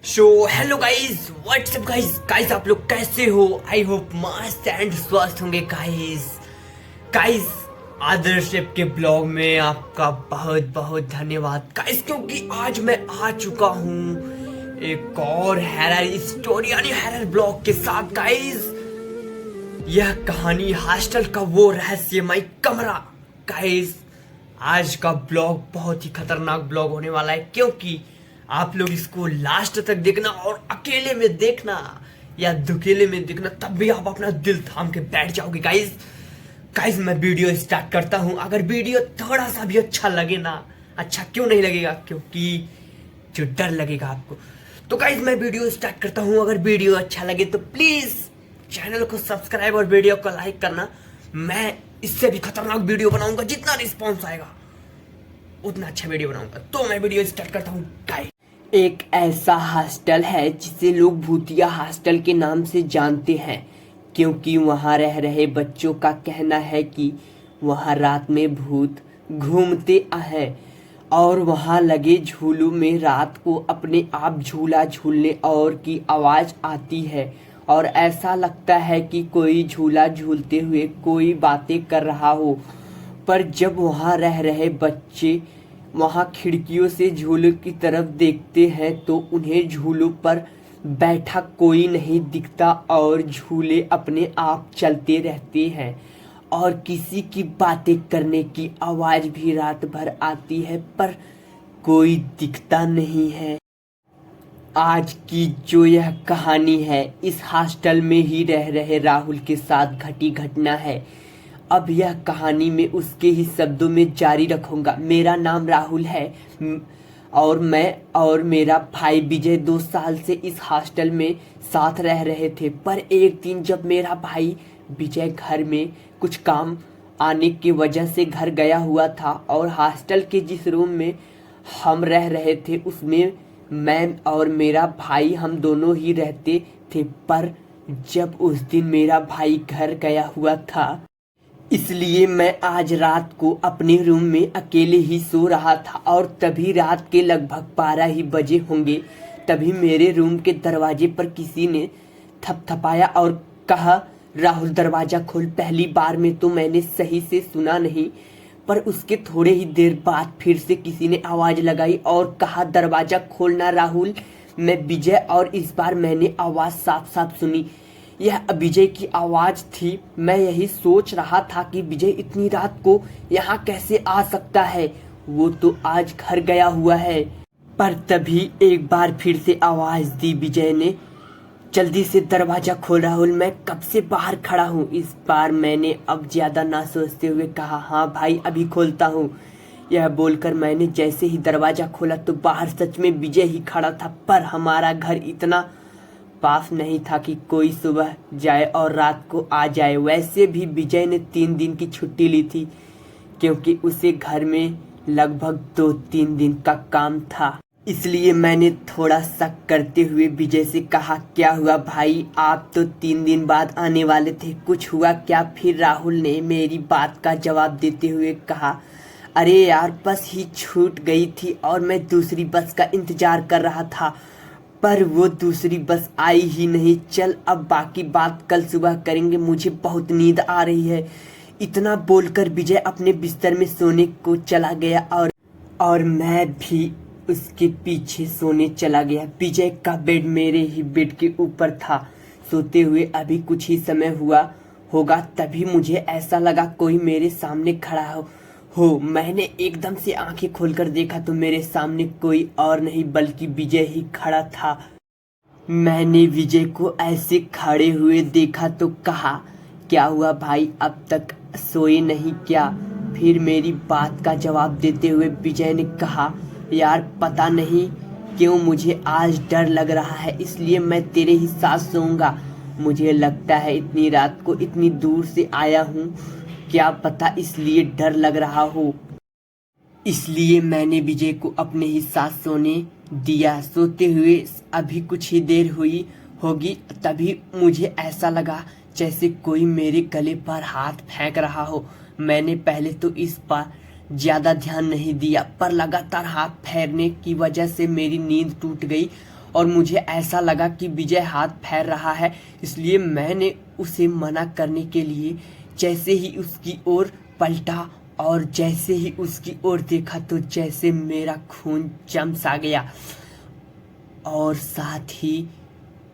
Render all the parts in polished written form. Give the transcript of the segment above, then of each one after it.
So hello guys, WhatsApp guys आप लोग कैसे हो? आई होप मस्त एंड स्वस्थ होंगे गाइस। आदर्श ऐप के ब्लॉग में आपका बहुत बहुत धन्यवाद गाइस, क्योंकि आज मैं आ चुका हूँ एक और हैरर स्टोरी यानी हैरर ब्लॉग के साथ गाइस। यह कहानी हॉस्टल का वो रहस्यमय कमरा गाइस। आज का ब्लॉग बहुत ही खतरनाक ब्लॉग होने वाला है, क्योंकि आप लोग इसको लास्ट तक देखना और अकेले में देखना या दुकेले में देखना, तब भी आप अपना दिल थाम के बैठ जाओगे गाइस। मैं वीडियो स्टार्ट करता हूं। अगर वीडियो थोड़ा सा भी अच्छा लगे ना, अच्छा क्यों नहीं लगेगा, क्योंकि जो डर लगेगा आपको। तो गाइस मैं वीडियो स्टार्ट करता हूं। अगर वीडियो अच्छा लगे तो प्लीज चैनल को सब्सक्राइब और वीडियो को लाइक करना। मैं इससे भी खतरनाक वीडियो बनाऊंगा, जितना रिस्पॉन्स आएगा उतना अच्छा वीडियो बनाऊंगा। तो मैं वीडियो स्टार्ट करता हूँ गाइस। एक ऐसा हॉस्टल है जिसे लोग भूतिया हॉस्टल के नाम से जानते हैं, क्योंकि वहां रह रहे बच्चों का कहना है कि वहां रात में भूत घूमते हैं और वहां लगे झूलों में रात को अपने आप झूला झूलने और की आवाज आती है, और ऐसा लगता है कि कोई झूला झूलते हुए कोई बातें कर रहा हो। पर जब वहां रह रहे बच्चे वहां खिड़कियों से झूलों की तरफ देखते हैं तो उन्हें झूलों पर बैठा कोई नहीं दिखता और झूले अपने आप चलते रहते हैं, और किसी की बातें करने की आवाज भी रात भर आती है, पर कोई दिखता नहीं है। आज की जो यह कहानी है इस हॉस्टल में ही रह रहे राहुल के साथ घटी घटना है। अब यह कहानी में उसके ही शब्दों में जारी रखूंगा। मेरा नाम राहुल है और मैं और मेरा भाई विजय 2 साल से इस हॉस्टल में साथ रह रहे थे। पर एक दिन जब मेरा भाई विजय घर में कुछ काम आने की वजह से घर गया हुआ था और हॉस्टल के जिस रूम में हम रह रहे थे उसमें मैं और मेरा भाई हम दोनों ही रहते थे। पर जब उस दिन मेरा भाई घर गया हुआ था, इसलिए मैं आज रात को अपने रूम में अकेले ही सो रहा था, और तभी रात के लगभग 12 ही बजे होंगे। तभी मेरे रूम के दरवाजे पर किसी ने थपथपाया और कहा, राहुल दरवाजा खोल। पहली बार में तो मैंने सही से सुना नहीं, पर उसके थोड़े ही देर बाद फिर से किसी ने आवाज लगाई और कहा, दरवाजा खोलना राहुल, मैं विजय। और इस बार मैंने आवाज साफ साफ सुनी। यह विजय की आवाज थी। मैं यही सोच रहा था कि विजय इतनी रात को यहाँ कैसे आ सकता है, वो तो आज घर गया हुआ है। पर तभी एक बार फिर से आवाज दी विजय ने, जल्दी से दरवाजा खोल राहुल, मैं कब से बाहर खड़ा हूँ। इस बार मैंने अब ज्यादा ना सोचते हुए कहा, हाँ भाई अभी खोलता हूँ। यह बोलकर मैंने जैसे ही दरवाजा खोला तो बाहर सच में विजय ही खड़ा था। पर हमारा घर इतना पास नहीं था कि कोई सुबह जाए और रात को आ जाए। वैसे भी विजय ने 3 दिन की छुट्टी ली थी, क्योंकि उसे घर में लगभग 2-3 दिन का काम था। इसलिए मैंने थोड़ा शक करते हुए विजय से कहा, क्या हुआ भाई, आप तो 3 दिन बाद आने वाले थे, कुछ हुआ क्या? फिर राहुल ने मेरी बात का जवाब देते हुए कहा, अरे यार बस ही छूट गई थी और मैं दूसरी बस का इंतजार कर रहा था, पर वो दूसरी बस आई ही नहीं। चल अब बाकी बात कल सुबह करेंगे, मुझे बहुत नींद आ रही है। इतना बोलकर विजय अपने बिस्तर में सोने को चला गया और मैं भी उसके पीछे सोने चला गया। विजय का बेड मेरे ही बेड के ऊपर था। सोते हुए अभी कुछ ही समय हुआ होगा, तभी मुझे ऐसा लगा कोई मेरे सामने खड़ा हो। मैंने एकदम से आंखें खोलकर देखा तो मेरे सामने कोई और नहीं बल्कि विजय ही खड़ा था। मैंने विजय को ऐसे खड़े हुए देखा तो कहा, क्या हुआ भाई, अब तक सोए नहीं क्या? फिर मेरी बात का जवाब देते हुए विजय ने कहा, यार पता नहीं क्यों मुझे आज डर लग रहा है, इसलिए मैं तेरे ही साथ सोऊंगा। मुझे लगता है इतनी रात को इतनी दूर से आया हूँ, क्या पता इसलिए डर लग रहा हो। इसलिए मैंने विजय को अपने ही साथ सोने दिया। सोते हुए अभी कुछ ही देर हुई होगी, तभी मुझे ऐसा लगा जैसे कोई मेरे गले पर हाथ फेंक रहा हो। मैंने पहले तो इस पर ज्यादा ध्यान नहीं दिया, पर लगातार हाथ फेरने की वजह से मेरी नींद टूट गई और मुझे ऐसा लगा कि विजय हाथ फेर रहा है, इसलिए मैंने उसे मना करने के लिए जैसे ही उसकी ओर पलटा और जैसे ही उसकी ओर देखा तो जैसे मेरा खून जम सा गया और साथ ही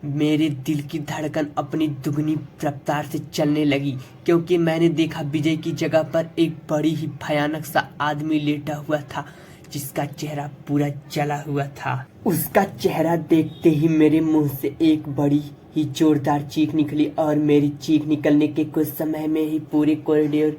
मेरे दिल की धड़कन अपनी दुगनी रफ्तार से चलने लगी, क्योंकि मैंने देखा विजय की जगह पर एक बड़ी ही भयानक सा आदमी लेटा हुआ था जिसका चेहरा पूरा जला हुआ था। उसका चेहरा देखते ही मेरे मुंह से एक बड़ी ही जोरदार चीख निकली और मेरी चीख निकलने के कुछ समय में ही पूरे कॉरिडोर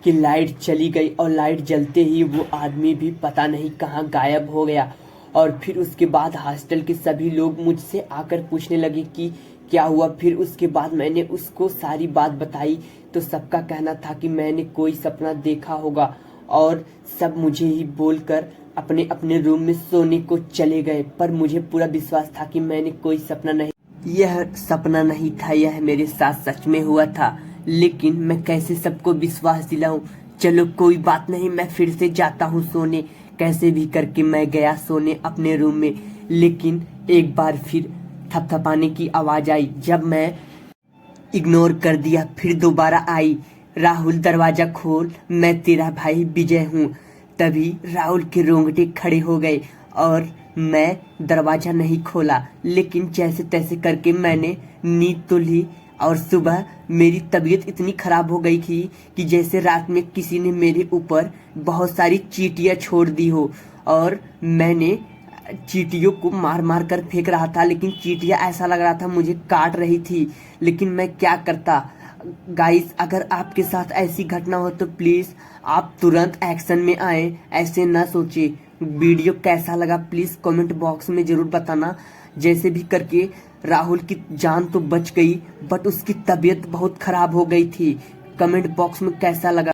की लाइट चली गई और लाइट जलते ही वो आदमी भी पता नहीं कहाँ गायब हो गया। और फिर उसके बाद हॉस्टल के सभी लोग मुझसे आकर पूछने लगे कि क्या हुआ। फिर उसके बाद मैंने उसको सारी बात बताई तो सबका कहना था कि मैंने कोई सपना देखा होगा और सब मुझे ही बोलकर अपने अपने रूम में सोने को चले गए। पर मुझे पूरा विश्वास था कि मैंने कोई सपना नहीं, यह सपना नहीं था, यह मेरे साथ सच में हुआ था। लेकिन मैं कैसे सबको विश्वास दिलाऊं। चलो कोई बात नहीं, मैं फिर से जाता हूँ सोने। कैसे भी करके मैं गया सोने अपने रूम में, लेकिन एक बार फिर थपथपाने की आवाज आई। जब मैं इग्नोर कर दिया फिर दोबारा आई, राहुल दरवाजा खोल, मैं तेरा भाई विजय हूँ। तभी राहुल के रोंगटे खड़े हो गए और मैं दरवाजा नहीं खोला, लेकिन जैसे तैसे करके मैंने नींद तो ली। और सुबह मेरी तबीयत इतनी खराब हो गई थी कि जैसे रात में किसी ने मेरे ऊपर बहुत सारी चींटियां छोड़ दी हो और मैंने चींटियों को मार मार कर फेंक रहा था, लेकिन चींटियां ऐसा लग रहा था मुझे काट रही थी। लेकिन मैं क्या करता। गाइस, अगर आपके साथ ऐसी घटना हो तो प्लीज़ आप तुरंत एक्शन में आए, ऐसे ना सोचे। वीडियो कैसा लगा प्लीज़ कमेंट बॉक्स में ज़रूर बताना। जैसे भी करके राहुल की जान तो बच गई, बट उसकी तबीयत बहुत ख़राब हो गई थी। कमेंट बॉक्स में कैसा लगा